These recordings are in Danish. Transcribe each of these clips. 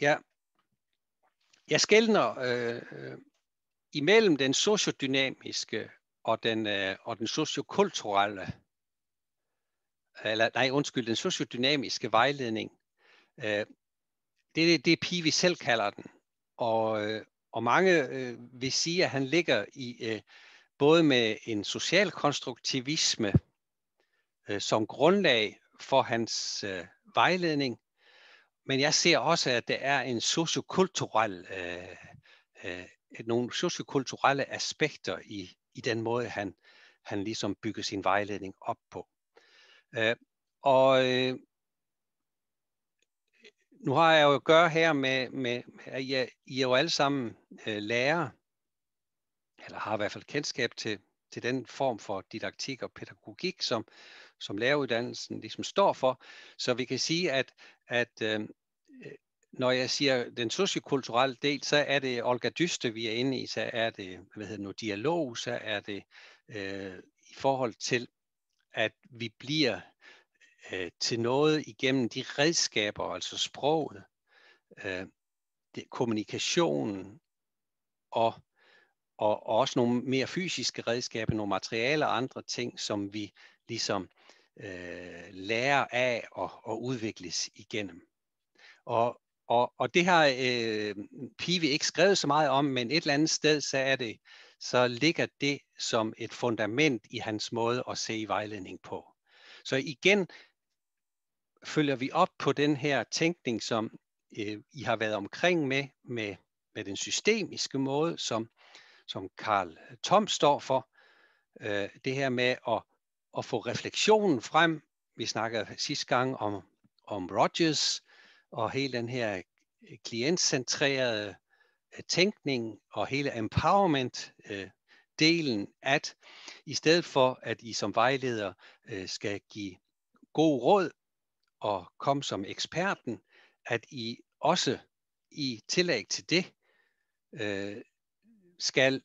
Ja, jeg skelner imellem den sociodynamiske og den sociokulturelle, den sociodynamiske vejledning. Det er det, Pivi selv kalder den. Og mange vil sige, at han ligger i både med en social konstruktivisme som grundlag for hans vejledning, men jeg ser også, at der er en nogle sociokulturelle aspekter i den måde, han ligesom bygger sin vejledning op på. Nu har jeg jo at gøre her med at I er jo alle sammen lærere, eller har i hvert fald kendskab til den form for didaktik og pædagogik, som læreruddannelsen ligesom står for. Så vi kan sige, at når jeg siger den sociokulturelle del, så er det Olga Dyster, vi er inde i, så er det dialog, så er det i forhold til, at vi bliver til noget igennem de redskaber, altså sproget, kommunikationen og også nogle mere fysiske redskaber, nogle materialer og andre ting, som vi ligesom lærer af og udvikles igennem. Og det har Pivi ikke skrevet så meget om, men et eller andet sted, så ligger det som et fundament i hans måde at se vejledning på. Så igen følger vi op på den her tænkning, som I har været omkring med den systemiske måde, som Carl Tom står for. Det her med at få refleksionen frem. Vi snakkede sidste gang om Rogers og hele den her klientcentrerede tænkning og hele empowerment-delen, at i stedet for, at I som vejleder skal give god råd og komme som eksperten, at I også i tillæg til det skal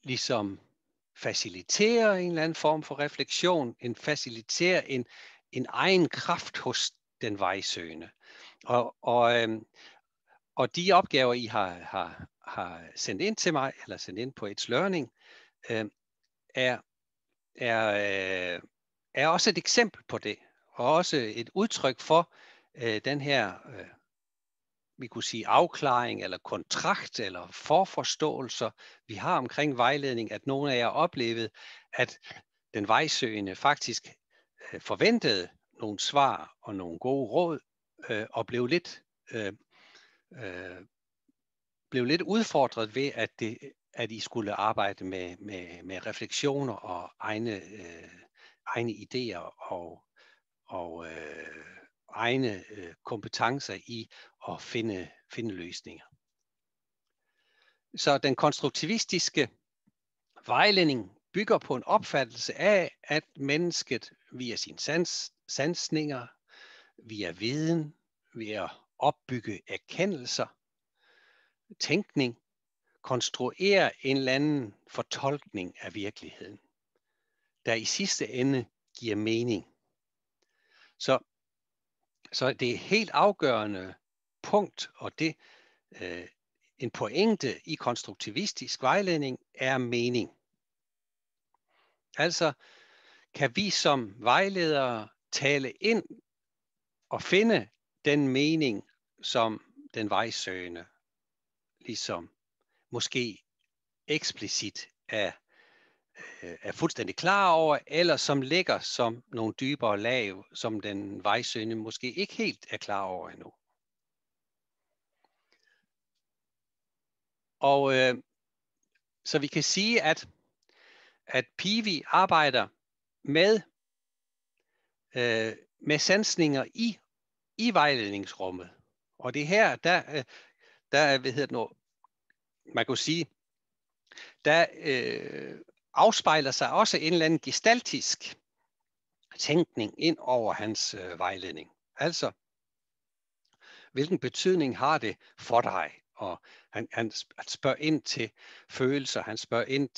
ligesom facilitere en eller anden form for refleksion, facilitere en egen kraft hos den vejsøgende. Og de opgaver, I har sendt ind til mig, eller sendt ind på It's Learning, er også et eksempel på det, og også et udtryk for den her, vi kunne sige afklaring, eller kontrakt, eller forforståelser, vi har omkring vejledning, at nogle af jer oplevede, at den vejsøgende faktisk forventede nogle svar og nogle gode råd, og blev lidt udfordret ved, at I skulle arbejde med refleksioner og egne idéer og egne kompetencer i at finde løsninger. Så den konstruktivistiske vejledning bygger på en opfattelse af, at mennesket via sine sansninger, via viden, ved at opbygge erkendelser, tænkning, konstruerer en eller anden fortolkning af virkeligheden, der i sidste ende giver mening. Så det er helt afgørende punkt, og det en pointe i konstruktivistisk vejledning er mening. Altså kan vi som vejledere tale ind og finde den mening, som den vejsøgende ligesom måske eksplicit er fuldstændig klar over, eller som ligger som nogle dybere lag, som den vejsøgende måske ikke helt er klar over endnu. Og så vi kan sige, at Pivi arbejder med sansninger i vejledningsrummet. Og det her, man kan sige, der afspejler sig også en eller anden gestaltisk tænkning ind over hans vejledning. Altså, hvilken betydning har det for dig? Og han spørger ind til følelser, han spørger ind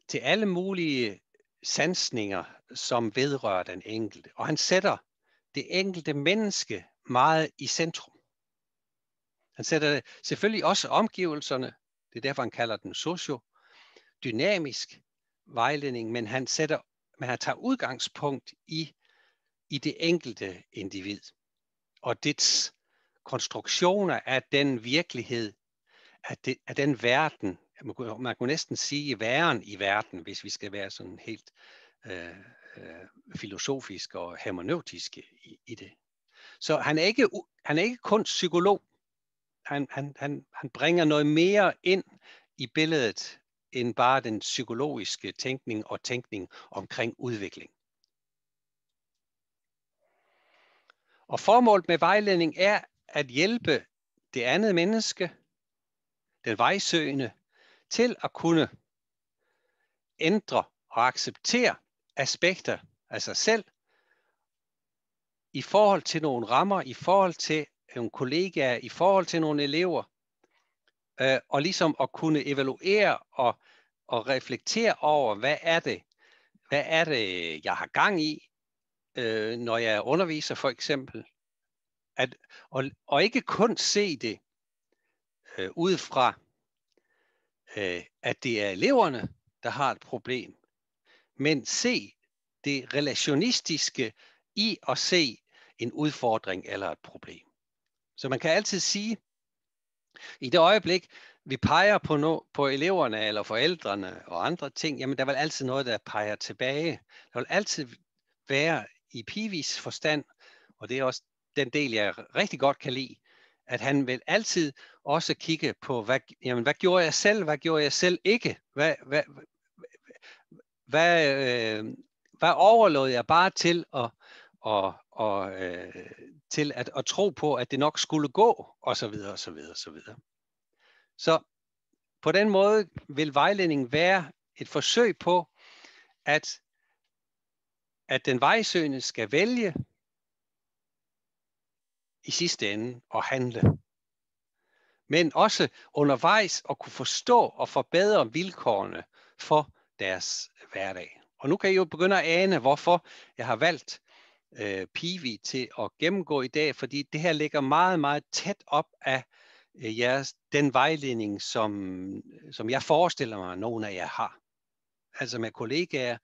til alle mulige sansninger, som vedrører den enkelte. Og han sætter det enkelte menneske meget i centrum. Han sætter selvfølgelig også omgivelserne, det er derfor han kalder den sociodynamisk vejledning, men han tager udgangspunkt i det enkelte individ og dets konstruktioner af den virkelighed, af den verden, man kunne næsten sige væren i verden, hvis vi skal være sådan helt filosofisk og hermeneutisk i det. Så han er ikke kun psykolog. Han bringer noget mere ind i billedet end bare den psykologiske tænkning og tænkning omkring udvikling. Og formålet med vejledning er at hjælpe det andet menneske, den vejsøgende, til at kunne ændre og acceptere aspekter af sig selv i forhold til nogle rammer, i forhold til nogle kollegaer, i forhold til nogle elever, og ligesom at kunne evaluere og reflektere over, hvad er det, jeg har gang i, når jeg underviser for eksempel. Og ikke kun se det ud fra, at det er eleverne, der har et problem, men se det relationistiske i at se en udfordring eller et problem. Så man kan altid sige, i det øjeblik, vi peger på eleverne eller forældrene og andre ting, jamen der vil altid noget, der peger tilbage. Der vil altid være i Pivis forstand, og det er også den del, jeg rigtig godt kan lide, at han vil altid også kigge på, hvad gjorde jeg selv, hvad gjorde jeg selv ikke? Hvad overlod jeg bare til at tro på, at det nok skulle gå, og så videre, og så videre, og så videre. Så på den måde vil vejledning være et forsøg på, at den vejsøgende skal vælge i sidste ende at handle. Men også undervejs at kunne forstå og forbedre vilkårene for deres hverdag. Og nu kan I jo begynde at ane, hvorfor jeg har valgt Pivi til at gennemgå i dag, fordi det her ligger meget, meget tæt op af den vejledning, som jeg forestiller mig, at nogle af jer har. Altså med kollegaer,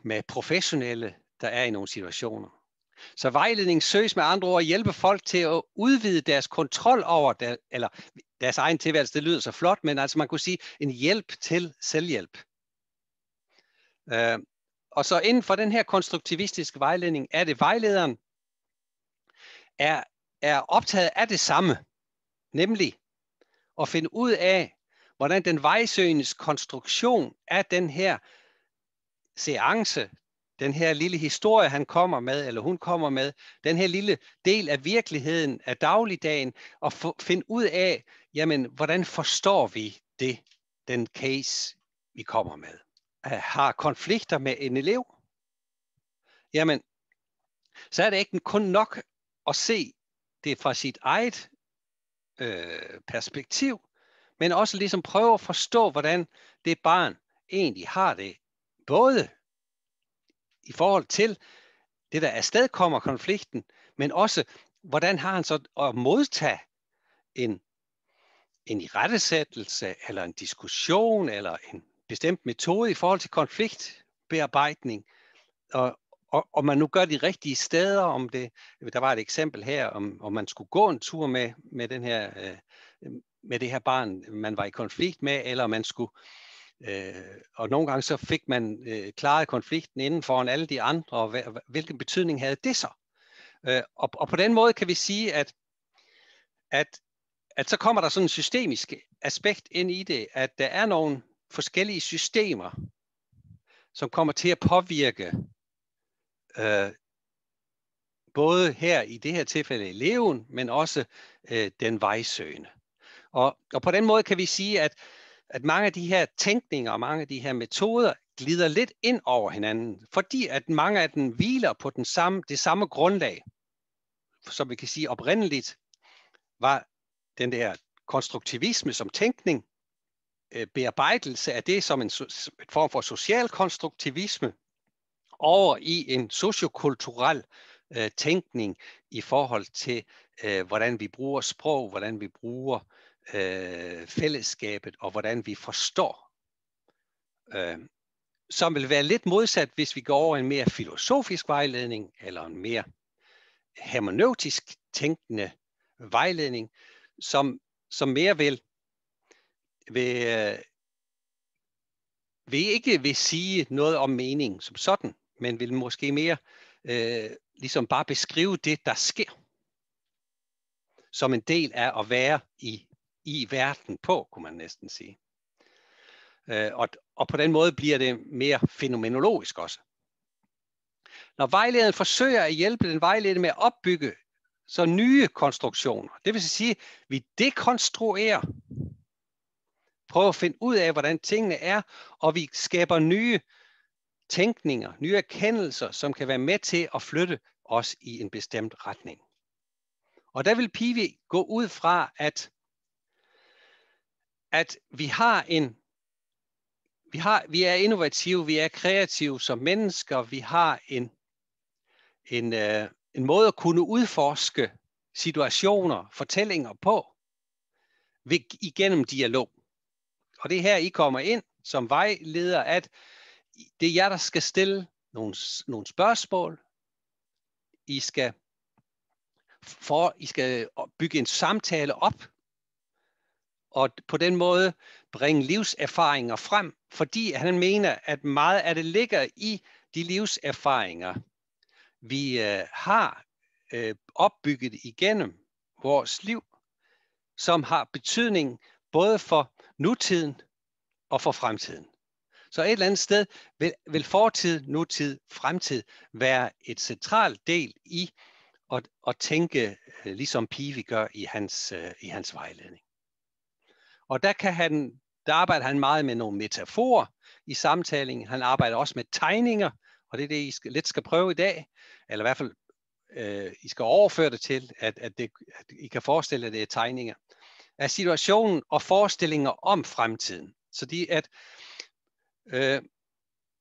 med professionelle, der er i nogle situationer. Så vejledning søges med andre ord at hjælpe folk til at udvide deres kontrol over eller deres egen tilværelse. Det lyder så flot, men altså man kunne sige en hjælp til selvhjælp. Og så inden for den her konstruktivistiske vejledning er det vejlederen er optaget af det samme, nemlig at finde ud af, hvordan den vejsøgendes konstruktion af den her seance, den her lille historie, han kommer med, eller hun kommer med, den her lille del af virkeligheden, af dagligdagen, og finde ud af, jamen, hvordan forstår vi den case, vi kommer med. Har konflikter med en elev? Jamen, så er det ikke kun nok at se det fra sit eget perspektiv, men også ligesom prøve at forstå, hvordan det barn egentlig har det, både i forhold til det, der afstedkommer konflikten, men også, hvordan har han så at modtage en irettesættelse, eller en diskussion, eller en bestemt metode i forhold til konfliktbearbejdning, og man nu gør de rigtige steder, om det, der var et eksempel her, om man skulle gå en tur med den her, med det her barn, man var i konflikt med, eller man skulle, og nogle gange så fik man klaret konflikten inden foran alle de andre, og hvilken betydning havde det så? Og på den måde kan vi sige, at så kommer der sådan en systemisk aspekt ind i det, at der er nogle forskellige systemer, som kommer til at påvirke både her i det her tilfælde eleven, men også den vejsøgende. Og på den måde kan vi sige, at mange af de her tænkninger og mange af de her metoder glider lidt ind over hinanden, fordi at mange af dem hviler på det samme grundlag, som vi kan sige oprindeligt var den der konstruktivisme som tænkning, bearbejdelse af det som en form for social konstruktivisme over i en sociokulturel tænkning i forhold til, hvordan vi bruger sprog, hvordan vi bruger fællesskabet, og hvordan vi forstår. Som vil være lidt modsat, hvis vi går over en mere filosofisk vejledning, eller en mere hermeneutisk tænkende vejledning, som mere vil ikke vil sige noget om mening som sådan, men vil måske mere ligesom bare beskrive det, der sker, som en del af at være i verden på, kunne man næsten sige. Og på den måde bliver det mere fænomenologisk også. Når vejlederen forsøger at hjælpe den vejledende med at opbygge så nye konstruktioner, det vil sige, at vi dekonstruerer, prøver at finde ud af, hvordan tingene er, og vi skaber nye tænkninger, nye erkendelser, som kan være med til at flytte os i en bestemt retning. Og der vil Peavey gå ud fra, at vi er innovative, vi er kreative som mennesker, vi har en måde at kunne udforske situationer, fortællinger på, igennem dialog. Og det er her, I kommer ind som vejleder, at det er jer, der skal stille nogle spørgsmål. I skal bygge en samtale op, og på den måde bringe livserfaringer frem, fordi han mener, at meget af det ligger i de livserfaringer, vi har opbygget igennem vores liv, som har betydning både for nutiden og for fremtiden. Så et eller andet sted vil fortid, nutid, fremtid være et centralt del i at tænke, ligesom Peavey gør i hans vejledning. Og der arbejder han meget med nogle metaforer i samtalen. Han arbejder også med tegninger, og det er det, I lidt skal prøve i dag. Eller i hvert fald, I skal overføre det til, at I kan forestille jer, at det er tegninger af situationen og forestillinger om fremtiden. Så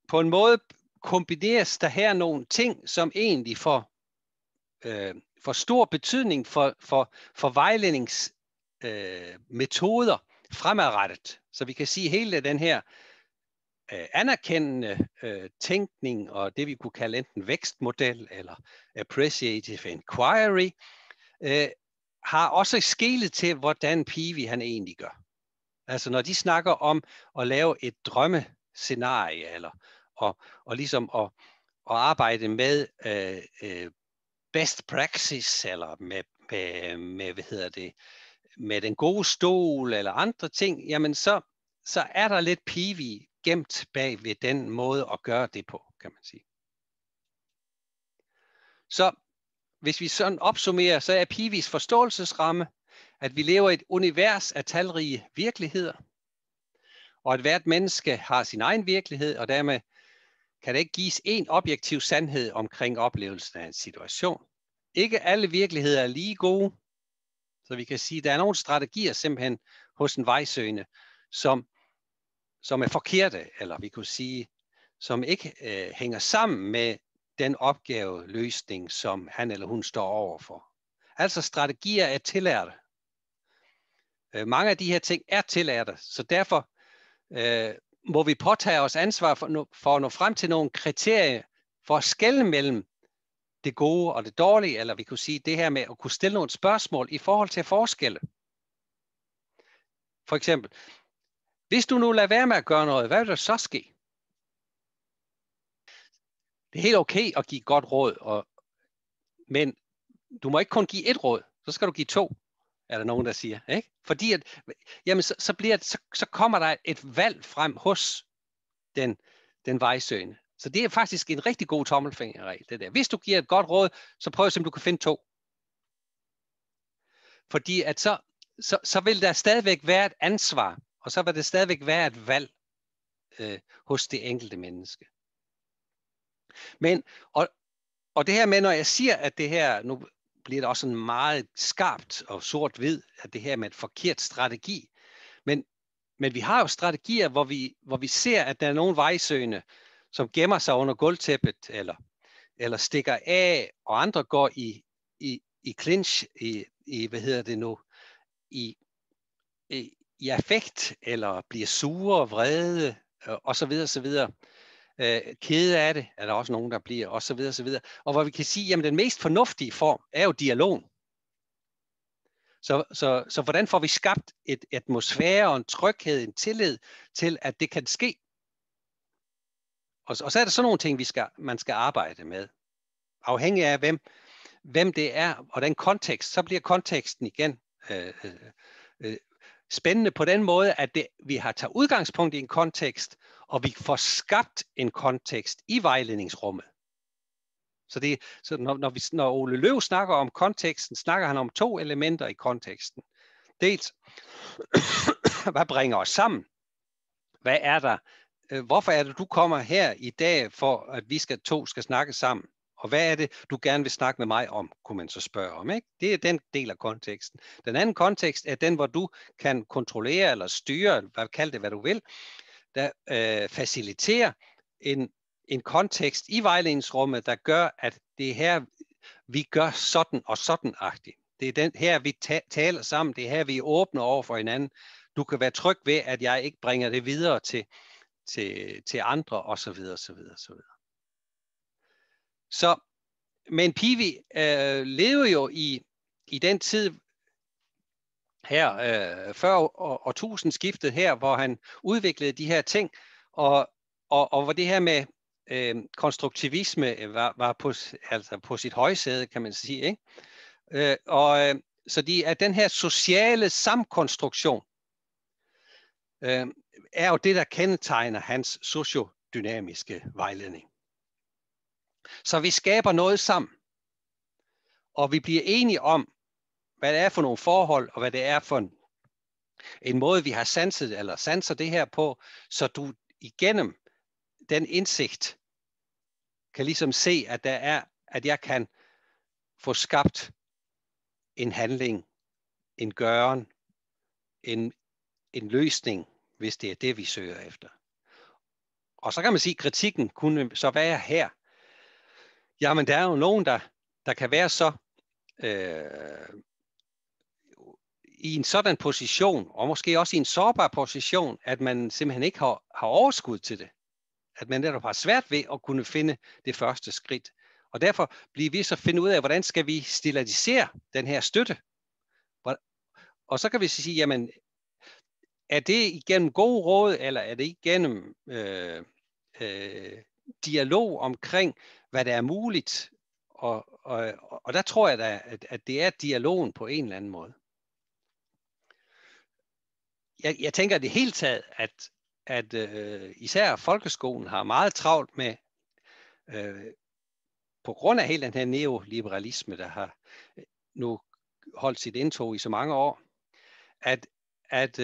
på en måde kombineres der her nogle ting, som egentlig får stor betydning for vejledningsmetoder fremadrettet. Så vi kan sige, hele den her anerkendende tænkning og det vi kunne kalde enten vækstmodel eller appreciative inquiry, har også skelet til, hvordan Peavey han egentlig gør. Altså når de snakker om at lave et drømmescenarie eller og ligesom at arbejde med best practice eller med den gode stol eller andre ting, jamen så er der lidt Peavey gemt bag ved den måde at gøre det på, kan man sige. Så hvis vi sådan opsummerer, så er Peaveys forståelsesramme, at vi lever i et univers af talrige virkeligheder, og at hvert menneske har sin egen virkelighed, og dermed kan der ikke gives en objektiv sandhed omkring oplevelsen af en situation. Ikke alle virkeligheder er lige gode, så vi kan sige, at der er nogle strategier simpelthen hos en vejsøgende, som er forkerte, eller vi kunne sige, som ikke hænger sammen med den opgaveløsning, som han eller hun står overfor. Altså strategier er tillærte. Mange af de her ting er tillærte, så derfor må vi påtage os ansvar for at nå frem til nogle kriterier for at skelne mellem det gode og det dårlige, eller vi kunne sige det her med at kunne stille nogle spørgsmål i forhold til forskelle. For eksempel, hvis du nu lader være med at gøre noget, hvad vil der så ske? Det er helt okay at give godt råd, men du må ikke kun give et råd, så skal du give 2, er der nogen, der siger. Ikke? Fordi at, jamen, så kommer der et valg frem hos den vejsøgende. Så det er faktisk en rigtig god tommelfingerregel, det der. Hvis du giver et godt råd, så prøv at se, om du kan finde 2. Fordi at så vil der stadigvæk være et ansvar, og så vil der stadigvæk være et valg hos det enkelte menneske. Men, og det her med, når jeg siger, at det her, nu bliver det også sådan meget skarpt og sort-hvid, at det her med et forkert strategi. Men Men vi har jo strategier, hvor vi ser, at der er nogle vejsøgende, som gemmer sig under gulvtæppet, eller stikker af, og andre går i clinch, i affekt, eller bliver sure, vrede, og så videre, så videre. Kede af det, er der også nogen, der bliver, og så videre, så videre. Og hvor vi kan sige, jamen den mest fornuftige form er jo dialogen. Så hvordan får vi skabt et atmosfære og en tryghed, en tillid til, at det kan ske? Og så er der sådan nogle ting, man skal arbejde med. Afhængig af, hvem det er, og den kontekst, så bliver konteksten igen spændende på den måde, at vi har taget udgangspunkt i en kontekst, og vi får skabt en kontekst i vejledningsrummet. Så når Ole Løv snakker om konteksten, snakker han om 2 elementer i konteksten. Dels, hvad bringer os sammen? Hvad er der? Hvorfor er det, du kommer her i dag, for at vi to skal snakke sammen? Og hvad er det, du gerne vil snakke med mig om, kunne man så spørge om, ikke? Det er den del af konteksten. Den anden kontekst er den, hvor du kan kontrollere eller styre, kald det hvad du vil, der faciliterer en kontekst i vejledningsrummet, der gør, at det er her, vi gør sådan og sådan-agtigt. Det er her, vi taler sammen. Det er her, vi er åbne over for hinanden. Du kan være tryg ved, at jeg ikke bringer det videre til andre, og så videre, så videre, så videre. Men Pivi levede jo i den tid her, før årtusindskiftet her, hvor han udviklede de her ting, og hvor det her med konstruktivisme var på sit højsæde, kan man sige, ikke? Så den her sociale samkonstruktion er jo det, der kendetegner hans sociodynamiske vejledning. Så vi skaber noget sammen, og vi bliver enige om, hvad det er for nogle forhold, og hvad det er for en måde, vi har sanser det her på, så du igennem den indsigt kan ligesom se, at jeg kan få skabt en handling, en gøren, en løsning, hvis det er det, vi søger efter. Og så kan man sige, at kritikken kunne så være her. Jamen, der er jo nogen, der kan være så i en sådan position, og måske også i en sårbar position, at man simpelthen ikke har overskud til det. At man netop har svært ved at kunne finde det første skridt. Og derfor bliver vi så finde ud af, hvordan skal vi stillatisere den her støtte. Og så kan vi sige, jamen, er det igennem gode råd, eller er det igennem dialog omkring, hvad der er muligt? Og der tror jeg da, at det er dialogen på en eller anden måde. Jeg tænker i det hele taget, at især folkeskolen har meget travlt med, på grund af hele den her neoliberalisme, der har nu holdt sit indtog i så mange år, at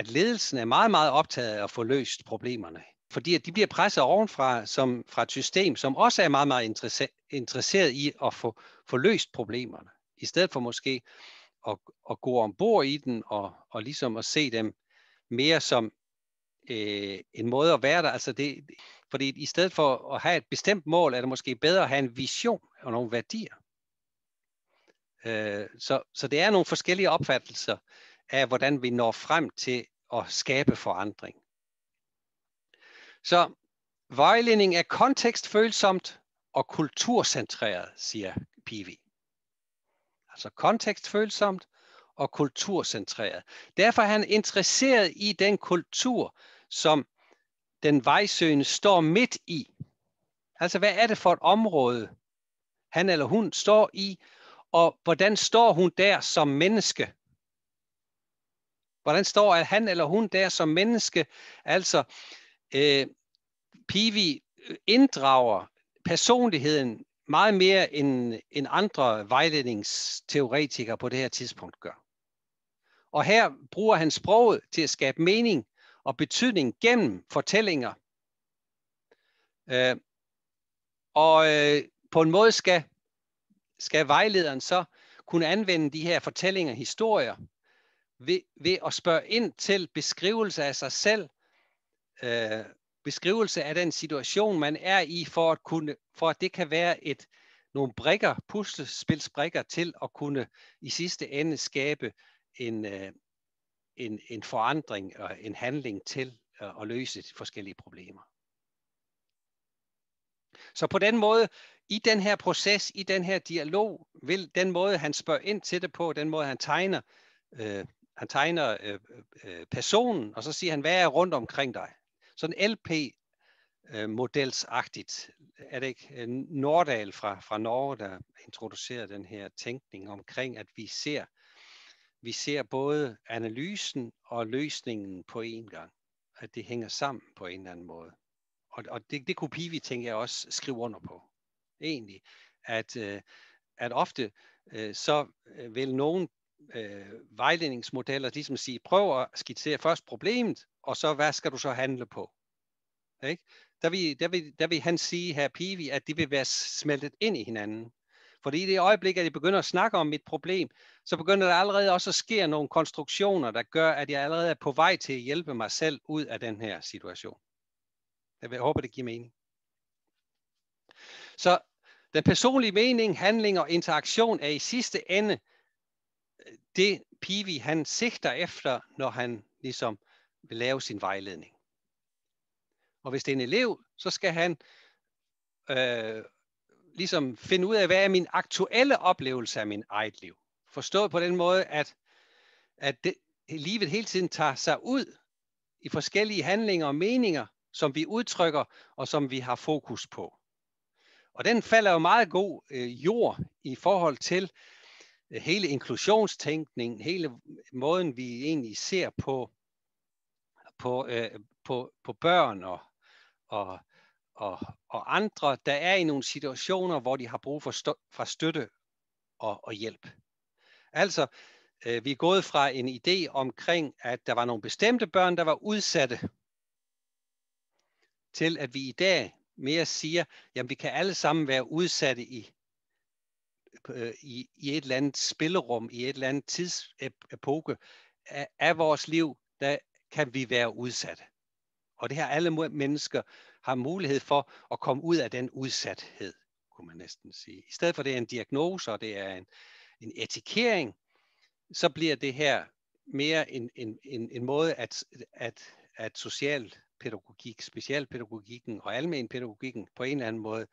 ledelsen er meget, meget optaget af at få løst problemerne. Fordi at de bliver presset ovenfra fra et system, som også er meget, meget interesseret i at få løst problemerne. I stedet for måske at gå ombord i den og ligesom at se dem mere som en måde at være der. Altså fordi i stedet for at have et bestemt mål, er det måske bedre at have en vision og nogle værdier. Så det er nogle forskellige opfattelser af, hvordan vi når frem til at skabe forandring. Så vejledning er kontekstfølsomt og kulturcentreret, siger Pivi. Altså kontekstfølsomt og kulturcentreret. Derfor er han interesseret i den kultur, som den vejsøgende står midt i. Altså hvad er det for et område, han eller hun står i, og hvordan står hun der som menneske? Hvordan står han eller hun der som menneske? Altså Pivi inddrager personligheden meget mere end andre vejledningsteoretikere på det her tidspunkt gør. Og her bruger han sproget til at skabe mening og betydning gennem fortællinger. På en måde skal vejlederen så kunne anvende de her fortællinger, historier, ved at spørge ind til beskrivelse af sig selv, beskrivelse af den situation, man er i, for at det kan være nogle brikker, puslespilsbrikker til at kunne i sidste ende skabe en forandring og en handling til at løse de forskellige problemer. Så på den måde, i den her proces, i den her dialog, vil den måde, han spørger ind til det på, den måde, han tegner personen, og så siger han, hvad er rundt omkring dig? Sådan LP-modelsagtigt. Er det ikke Nordahl fra Norge, der introducerer den her tænkning omkring, at vi ser både analysen og løsningen på en gang. At det hænger sammen på en eller anden måde. Og det kunne Pivi, tænker jeg, også skrive under på. Egentlig. At ofte så vil nogle vejledningsmodeller ligesom sige, prøv at skitsere først problemet, og så hvad skal du så handle på? Ikke? Der vil han sige her, Pivi, at de vil være smeltet ind i hinanden. Fordi i det øjeblik, at jeg begynder at snakke om mit problem, så begynder der allerede også at ske nogle konstruktioner, der gør, at jeg allerede er på vej til at hjælpe mig selv ud af den her situation. Jeg håber, det giver mening. Så den personlige mening, handling og interaktion er i sidste ende det, Pivi han sigter efter, når han ligesom vil lave sin vejledning. Og hvis det er en elev, så skal han ligesom finde ud af, hvad er min aktuelle oplevelse af min eget liv. Forstået på den måde, at livet hele tiden tager sig ud i forskellige handlinger og meninger, som vi udtrykker og som vi har fokus på. Og den falder jo meget god jord i forhold til hele inklusionstænkningen, hele måden vi egentlig ser på børn og andre, der er i nogle situationer, hvor de har brug for støtte og hjælp. Altså, vi er gået fra en idé omkring, at der var nogle bestemte børn, der var udsatte, til at vi i dag mere siger, jamen vi kan alle sammen være udsatte i et eller andet spillerum, i et eller andet tidsepoke af vores liv, der kan vi være udsatte. Og det her alle mennesker har mulighed for at komme ud af den udsathed, kunne man næsten sige. I stedet for det er en diagnose, og det er en etikering, så bliver det her mere en måde, at socialpædagogik, specialpædagogikken og almenpædagogikken på en eller anden måde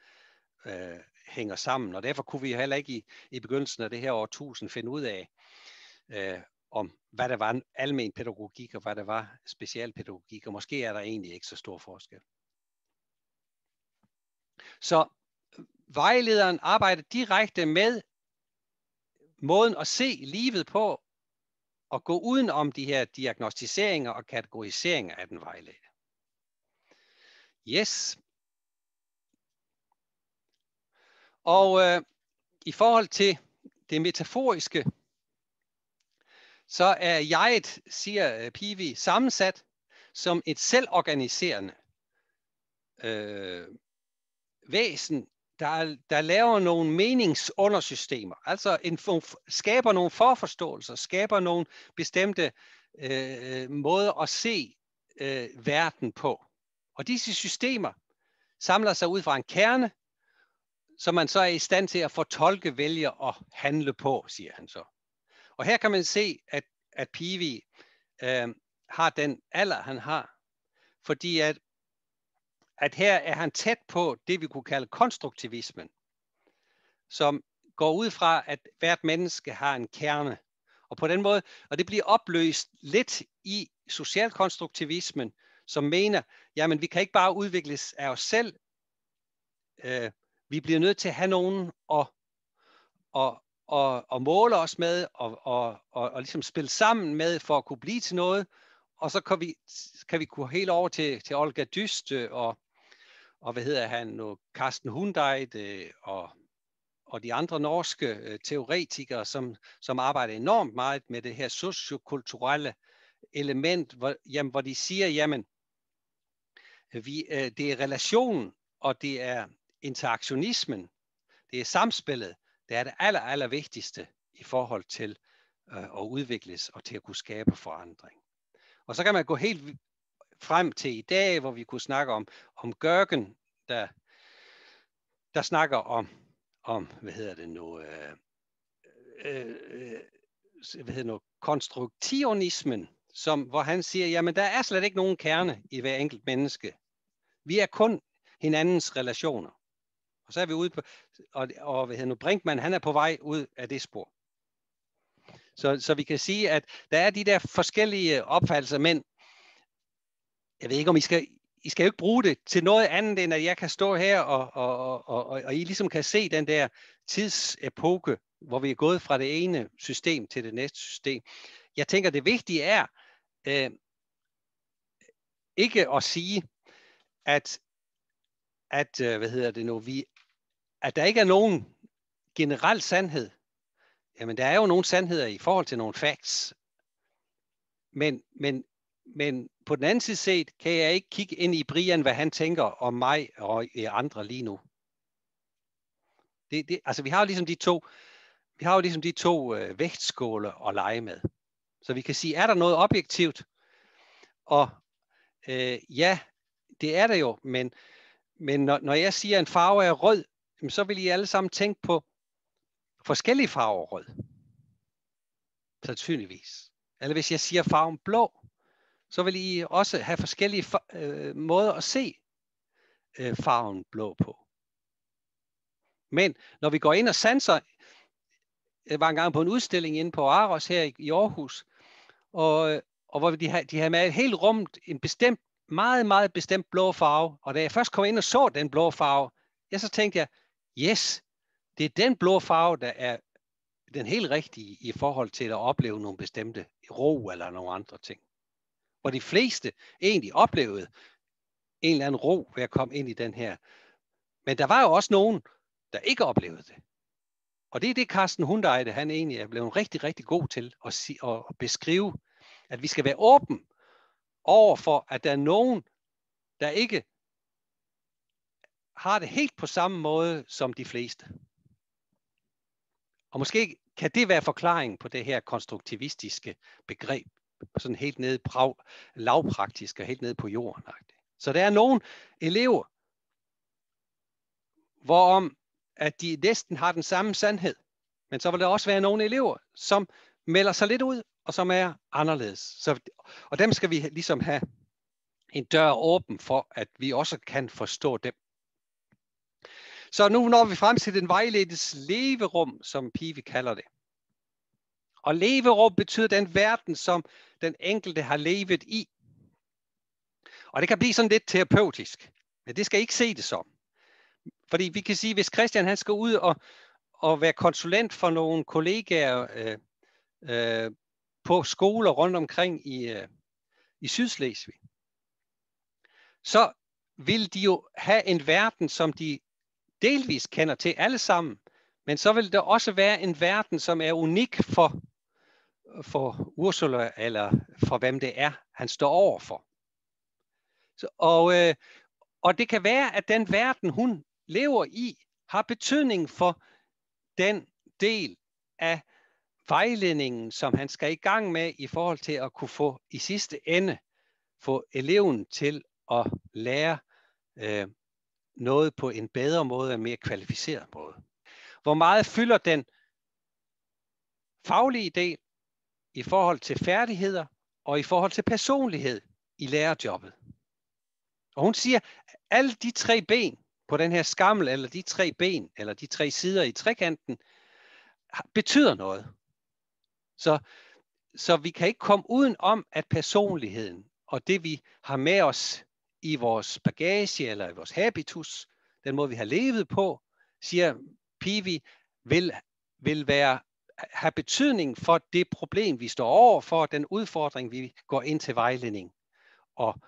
hænger sammen. Og derfor kunne vi heller ikke i begyndelsen af det her årtusind finde ud af, om hvad der var en almen pædagogik, og hvad der var specialpædagogik, og måske er der egentlig ikke så stor forskel. Så vejlederen arbejder direkte med måden at se livet på, og gå uden om de her diagnostiseringer og kategoriseringer af den vejledte. Yes. Og i forhold til det metaforiske, så er jeget, siger Pivi, sammensat som et selvorganiserende væsen, der laver nogle meningsundersystemer, altså skaber nogle forforståelser, skaber nogle bestemte måder at se verden på. Og disse systemer samler sig ud fra en kerne, som man så er i stand til at fortolke, vælge og handle på, siger han så. Og her kan man se, at Pivi har den alder, han har, fordi at her er han tæt på det, vi kunne kalde konstruktivismen, som går ud fra, at hvert menneske har en kerne. Og på den måde, og det bliver opløst lidt i socialkonstruktivismen, som mener, jamen vi kan ikke bare udvikles af os selv, vi bliver nødt til at have nogen og måle os med, og ligesom spille sammen med, for at kunne blive til noget. Og så kan vi gå helt over til Olga Dyste, og hvad hedder han nu, Carsten Hundeit, og de andre norske teoretikere, som arbejder enormt meget med det her sociokulturelle element, hvor de siger, jamen, det er relationen, og det er interaktionismen, det er samspillet, det er det aller vigtigste i forhold til at udvikles og til at kunne skabe forandring. Og så kan man gå helt frem til i dag, hvor vi kunne snakke om Görgen, der snakker om konstruktionismen, hvor han siger, jamen der er slet ikke nogen kerne i hver enkelt menneske. Vi er kun hinandens relationer. Og så er vi ude på, og Brinkmann, han er på vej ud af det spor. Så vi kan sige, at der er de der forskellige opfattelser, men jeg ved ikke, om I skal jo ikke bruge det til noget andet, end at jeg kan stå her, og I ligesom kan se den der tidsepoke, hvor vi er gået fra det ene system til det næste system. Jeg tænker, det vigtige er ikke at sige, at der ikke er nogen generel sandhed. Jamen, der er jo nogle sandheder i forhold til nogle facts. Men på den anden side set, kan jeg ikke kigge ind i Brian, hvad han tænker om mig og andre lige nu. Altså, vi har jo ligesom de to vægtskåle at lege med. Så vi kan sige, er der noget objektivt? Og ja, det er der jo, men når jeg siger, at en farve er rød, så vil I alle sammen tænke på forskellige farver rød. Sandsynligvis. Eller hvis jeg siger farven blå, så vil I også have forskellige måder at se farven blå på. Men når vi går ind og sanser, jeg var engang på en udstilling inde på Aros her i Aarhus, og hvor de havde med et helt rum en bestemt, meget, meget bestemt blå farve, og da jeg først kom ind og så den blå farve, så tænkte jeg, yes, det er den blå farve, der er den helt rigtige i forhold til at opleve nogle bestemte ro eller nogle andre ting. Hvor de fleste egentlig oplevede en eller anden ro ved at komme ind i den her. Men der var jo også nogen, der ikke oplevede det. Og det er det, Carsten Hundeide, han egentlig er blevet rigtig, rigtig god til at beskrive, at vi skal være åben over for, at der er nogen, der ikke har det helt på samme måde som de fleste. Og måske kan det være forklaringen på det her konstruktivistiske begreb, sådan helt nede lavpraktisk og helt nede på jorden. Så der er nogle elever, hvorom at de næsten har den samme sandhed, men så vil der også være nogle elever, som melder sig lidt ud, og som er anderledes. Og dem skal vi ligesom have en dør åben for, at vi også kan forstå dem. Så nu når vi frem til den vejledtes leverum, som Pivi kalder det. Og leverum betyder den verden, som den enkelte har levet i. Og det kan blive sådan lidt terapeutisk, men det skal I ikke se det som. Fordi vi kan sige, hvis Christian han skal ud og være konsulent for nogle kollegaer på skoler rundt omkring i Sydslesvig, så vil de jo have en verden, som de delvis kender til alle sammen, men så vil der også være en verden, som er unik for Ursula, eller for hvem det er, han står overfor. Og det kan være, at den verden, hun lever i, har betydning for den del af vejledningen, som han skal i gang med i forhold til at kunne få i sidste ende, få eleven til at lære noget på en bedre måde, en mere kvalificeret måde. Hvor meget fylder den faglige del i forhold til færdigheder og i forhold til personlighed i lærerjobbet? Og hun siger, at alle de 3 ben på den her skammel, eller de 3 ben, eller de 3 sider i trekanten, betyder noget. Så vi kan ikke komme uden om, at personligheden og det, vi har med os i vores bagage eller i vores habitus, den måde, vi har levet på, siger Pivi, vil have betydning for det problem, vi står overfor, den udfordring, vi går ind til vejledning, og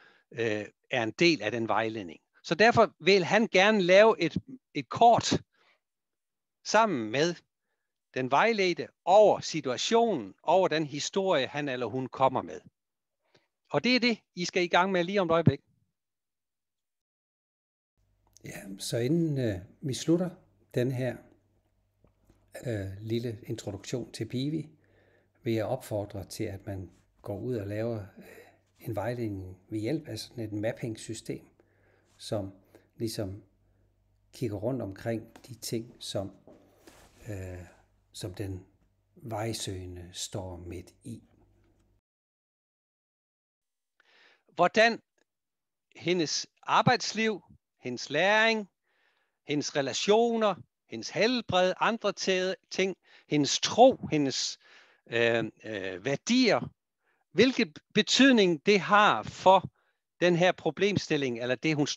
er en del af den vejledning. Så derfor vil han gerne lave et kort sammen med den vejledte over situationen, over den historie, han eller hun kommer med. Og det er det, I skal i gang med lige om et øjeblik. Ja, så inden vi slutter den her lille introduktion til Pivi, vil jeg opfordre til, at man går ud og laver en vejledning ved hjælp af sådan et mapping-system, som ligesom kigger rundt omkring de ting, som den vejsøgende står midt i. Hvordan hendes arbejdsliv, hendes læring, hendes relationer, hendes helbred, andre ting, hendes tro, hendes værdier, hvilken betydning det har for den her problemstilling, eller det hun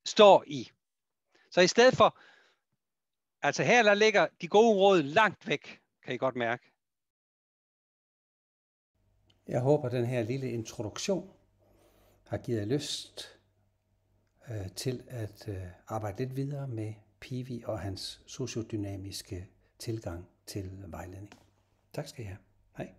står i. Så i stedet for, altså her der ligger de gode råd langt væk, kan I godt mærke. Jeg håber, den her lille introduktion har givet jer lyst til at arbejde lidt videre med Pivi og hans sociodynamiske tilgang til vejledning. Tak skal I have. Hej.